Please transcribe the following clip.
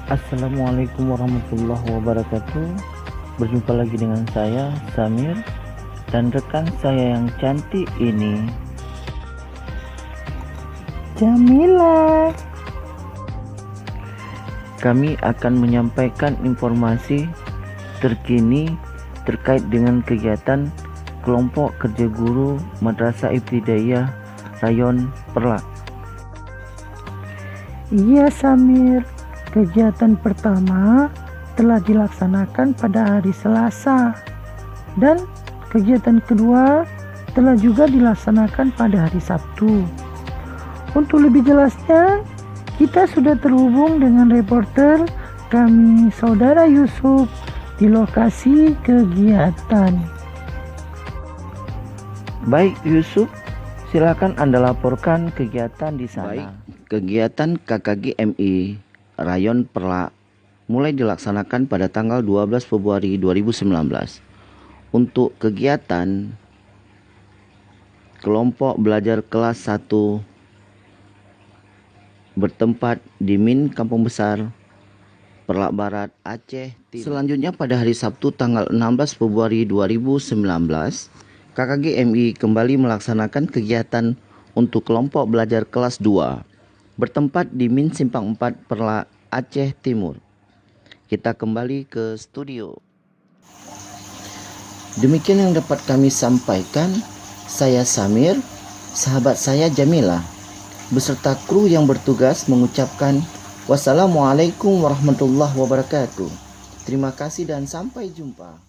Assalamualaikum warahmatullahi wabarakatuh. Berjumpa lagi dengan saya Samir dan rekan saya yang cantik ini, Jamila. kami akan menyampaikan informasi terkini terkait dengan kegiatan kelompok kerja guru Madrasah Ibtidaiyah Rayon Perlak. Iya Samir, kegiatan pertama telah dilaksanakan pada hari Selasa dan kegiatan kedua telah juga dilaksanakan pada hari Sabtu. Untuk lebih jelasnya, kita sudah terhubung dengan reporter kami Saudara Yusuf di lokasi kegiatan. Baik Yusuf, silakan Anda laporkan kegiatan di sana. Baik, kegiatan KKG MI Rayon Perlak mulai dilaksanakan pada tanggal 12 Februari 2019. Untuk kegiatan kelompok belajar kelas 1 bertempat di Min Kampung Besar, Perlak Barat, Aceh Timur. Selanjutnya pada hari Sabtu tanggal 16 Februari 2019, KKG MI kembali melaksanakan kegiatan untuk kelompok belajar kelas 2 bertempat di Min Simpang 4 Perlak, Aceh Timur. Kita kembali ke studio. Demikian yang dapat kami sampaikan. Saya Samir, sahabat saya Jamila, beserta kru yang bertugas mengucapkan wassalamualaikum warahmatullahi wabarakatuh. Terima kasih dan sampai jumpa.